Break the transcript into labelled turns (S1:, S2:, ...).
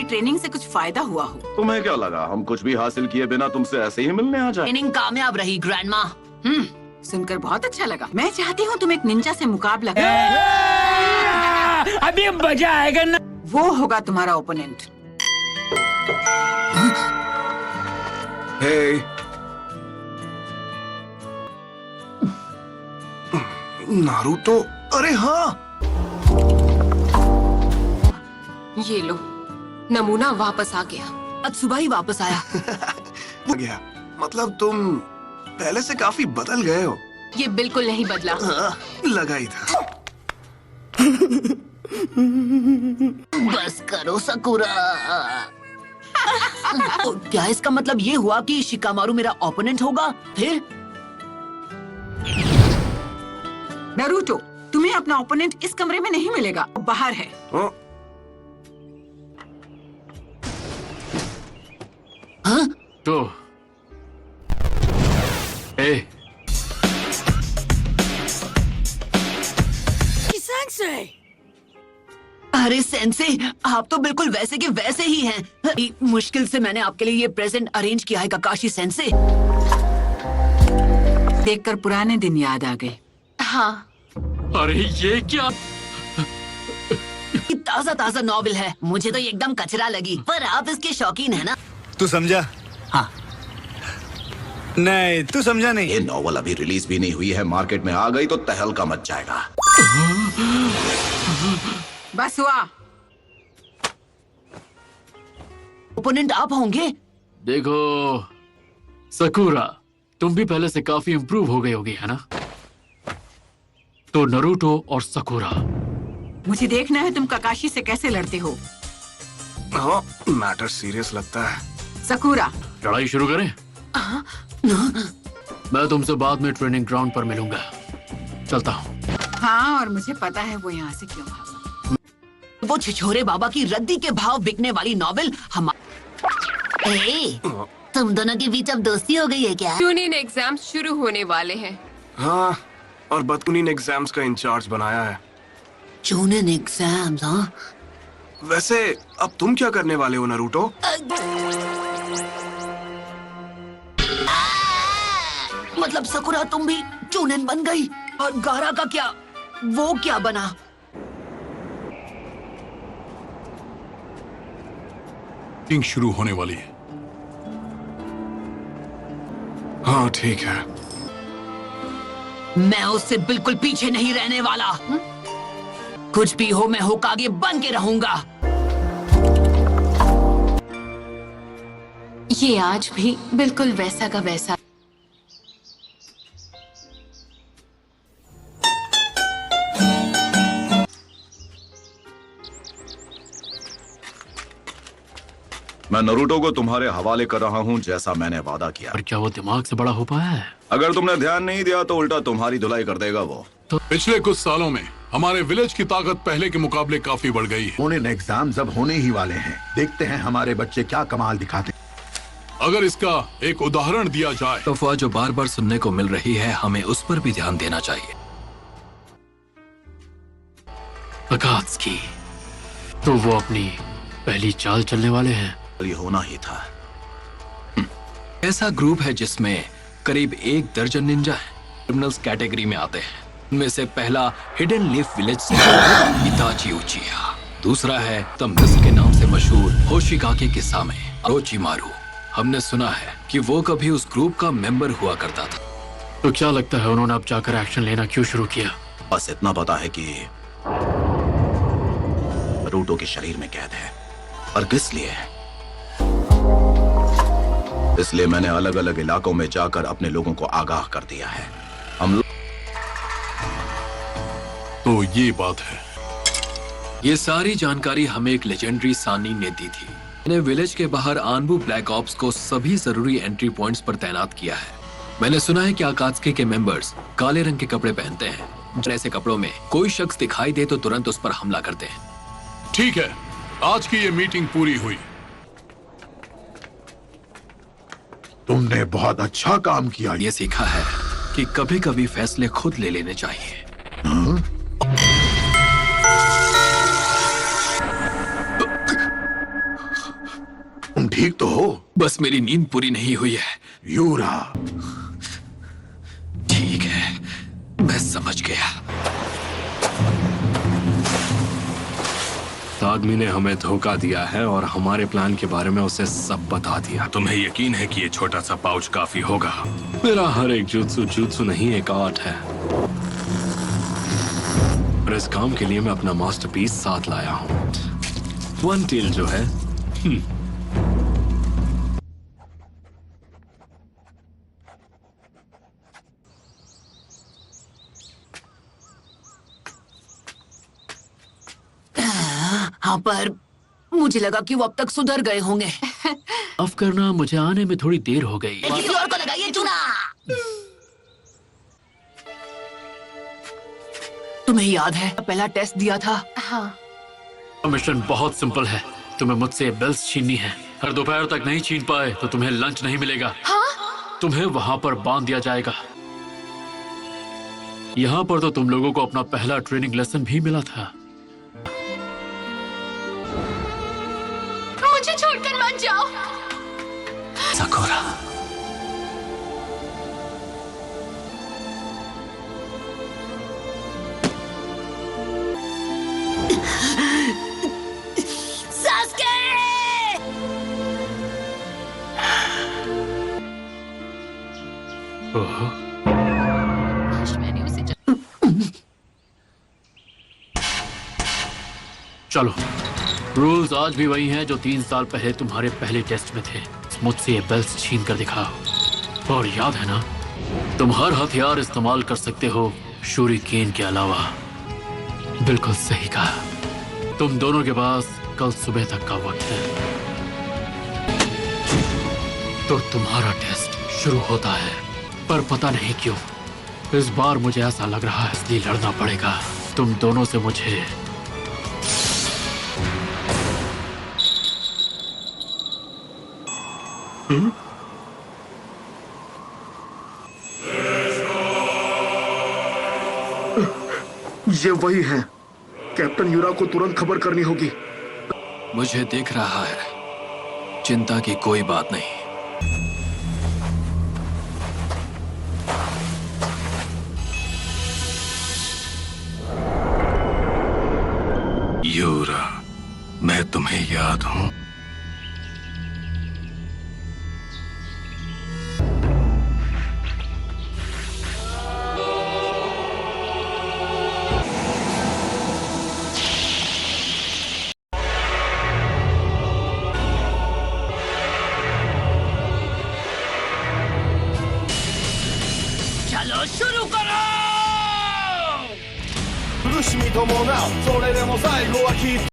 S1: Training से कुछ फायदा हुआ हो।
S2: तुम्हें क्या लगा हम कुछ भी हासिल किए बिना तुमसे ऐसे ही मिलने आ जाए?
S3: ट्रेनिंग कामयाब रही ग्रैंडमा।
S1: सुनकर बहुत अच्छा लगा। मैं चाहती हूँ तुम एक निंजा से मुकाबला करो।
S4: अभी मजा आएगा ना।
S1: वो होगा तुम्हारा ओपोनेंट।
S5: हे नारुतो, अरे हाँ,
S6: ये लो, नमूना वापस आ गया।
S3: आज सुबह ही वापस आया।
S5: हो गया। मतलब तुम पहले से काफी बदल गए हो।
S6: ये बिल्कुल नहीं बदला।
S5: हाँ, लगा ही था।
S3: बस करो सकुरा। तो क्या इसका मतलब ये हुआ कि शिकामारू मेरा ओपोनेंट होगा? फिर
S1: नारुतो, तुम्हें अपना ओपोनेंट इस कमरे में नहीं मिलेगा, वो बाहर है।
S5: हाँ?
S3: हाँ?
S7: तो
S3: अरे सेंसे, आप तो बिल्कुल वैसे के वैसे ही हैं। मुश्किल से मैंने आपके लिए ये प्रेजेंट अरेंज किया है काकाशी सेंसे।
S1: देखकर पुराने दिन याद आ गए।
S6: हाँ,
S7: अरे ये क्या?
S3: ताजा ताजा नॉवेल है, मुझे तो ये एकदम कचरा लगी, पर आप इसके शौकीन है ना?
S8: तू समझा?
S3: हाँ।
S8: नहीं, तू समझा नहीं।
S2: ये नॉवल अभी रिलीज भी नहीं हुई है, मार्केट में आ गई तो तहलका मच जाएगा।
S1: बस हुआ।
S3: ओपोनेंट आप होंगे?
S7: देखो सकुरा, तुम भी पहले से काफी इम्प्रूव हो गई होगी, है ना? तो नरूटो और सकुरा।
S1: मुझे देखना है तुम काकाशी से कैसे लड़ते हो।
S5: हाँ, मैटर सीरियस लगता है।
S1: सकुरा,
S7: लड़ाई शुरू करें? मैं तुमसे बाद में ट्रेनिंग ग्राउंड पर मिलूंगा। चलता हूँ।
S1: हाँ, और मुझे पता है वो यहाँ से क्यों भागा।
S3: वो छिछोरे बाबा की रद्दी के भाव बिकने वाली नॉवेल तुम दोनों के बीच अब दोस्ती हो गई है क्या?
S6: यूनियन एग्जाम शुरू होने वाले हैं।
S5: हाँ, और बदकुनीन एग्जाम्स का इंचार्ज बनाया है।
S3: Union exams? हाँ,
S5: वैसे अब तुम क्या करने वाले हो नारुतो?
S3: मतलब सकुरा तुम भी चूनन बन गई, और गारा का क्या? वो क्या बना?
S9: मीटिंग शुरू होने वाली है।
S5: हाँ ठीक है।
S3: मैं उससे बिल्कुल पीछे नहीं रहने वाला। कुछ भी हो, मैं होकागे बन के रहूंगा।
S6: ये आज भी बिल्कुल वैसा का वैसा।
S2: मैं नरूटो को तुम्हारे हवाले कर रहा हूँ, जैसा मैंने वादा किया।
S7: पर क्या वो दिमाग से बड़ा हो पाया है?
S2: अगर तुमने ध्यान नहीं दिया तो उल्टा तुम्हारी धुलाई कर देगा वो।
S9: पिछले कुछ सालों में हमारे विलेज की ताकत पहले के मुकाबले काफी बढ़ गई है।
S10: यूनियन एग्जाम्स अब होने ही वाले हैं। देखते हैं हमारे बच्चे क्या कमाल दिखाते हैं।
S9: अगर इसका एक उदाहरण दिया जाए,
S11: अफवाह जो बार बार सुनने को मिल रही है, हमें उस पर भी ध्यान देना चाहिए।
S7: अकात्सुकी, तो वो अपनी पहली चाल चलने वाले हैं।
S2: ये होना ही था।
S11: ऐसा ग्रुप है जिसमें करीब 1 दर्जन निंजा है। क्रिमिनल्स कैटेगरी में आते हैं। उनमें से पहला हिडन लीफ विलेज से इताची उचिया, दूसरा है द मिस्ट के नाम से मशहूर होशिगाके किसामे ओरोचिमारू। हमने सुना है कि वो कभी उस ग्रुप का मेंबर हुआ करता था।
S7: तो क्या लगता है उन्होंने अब जाकर एक्शन लेना क्यों शुरू किया?
S2: बस इतना पता है कि नरूटो के शरीर में कैद है। और किस लिए? इसलिए मैंने अलग अलग इलाकों में जाकर अपने लोगों को आगाह कर दिया है। हम लोग
S9: तो ये बात है।
S11: ये सारी जानकारी हमें एक लेजेंडरी सानी ने दी थी। मैंने विलेज के बाहर आनबू ब्लैक ऑप्स को सभी जरूरी एंट्री पॉइंट्स पर तैनात किया है। मैंने सुना है कि अकात्सुकी के मेंबर्स काले रंग के कपड़े पहनते हैं। ऐसे कपड़ों में कोई शख्स दिखाई दे तो तुरंत उस पर हमला करते हैं।
S9: ठीक है, आज की ये मीटिंग पूरी हुई।
S10: तुमने बहुत अच्छा काम किया।
S11: ये सीखा है कि कभी कभी फैसले खुद ले लेने चाहिए।
S10: ठीक तो हो?
S11: बस मेरी नींद पूरी नहीं हुई है।
S10: यूरा,
S11: ठीक है, मैं समझ गया। आदमी ने हमें धोखा दिया है और हमारे प्लान के बारे में उसे सब बता दिया। तुम्हें यकीन है कि ये छोटा सा पाउच काफी होगा? मेरा हर एक जुत्सु नहीं, एक आर्ट है। और इस काम के लिए मैं अपना मास्टरपीस साथ लाया हूँ। वन टेल जो है
S3: हाँ, पर मुझे लगा कि वो अब तक सुधर गए होंगे।
S7: माफ करना, मुझे आने में थोड़ी देर हो गई।
S3: किसी और को लगाइए चूना। तुम्हें याद है पहला टेस्ट दिया था?
S6: हाँ।
S7: मिशन बहुत सिंपल है। तुम्हें मुझसे बेल्स छीननी है। अगर दोपहर तक नहीं छीन पाए तो तुम्हें लंच नहीं मिलेगा।
S6: हाँ?
S7: तुम्हें वहां पर बांध दिया जाएगा। यहाँ पर तो तुम लोगों को अपना पहला ट्रेनिंग लेसन भी मिला था।
S6: मुझे छोड़कर मत जाओ।
S11: सकुरा।
S7: ओहो।
S6: मैंने उसे
S7: चलो, रूल्स आज भी वही हैं जो 3 साल पहले तुम्हारे पहले टेस्ट में थे। मुझसे ये बेल्स छीन कर दिखाओ। और याद है ना, तुम हर हथियार इस्तेमाल कर सकते हो शूरिकेन के अलावा। बिल्कुल सही कहा। तुम दोनों के पास कल सुबह तक का वक्त है। तो तुम्हारा टेस्ट शुरू होता है, पर पता नहीं क्यों इस बार मुझे ऐसा लग रहा है इसलिए लड़ना पड़ेगा तुम दोनों से मुझे।
S5: ये वही है। कैप्टन यूरा को तुरंत खबर करनी होगी।
S11: मुझे दिख रहा है। चिंता की कोई बात नहीं। यूरा, मैं तुम्हें याद हूं।
S3: चलो शुरू करो।
S4: 苦しみ伴うそれでも最後はきっと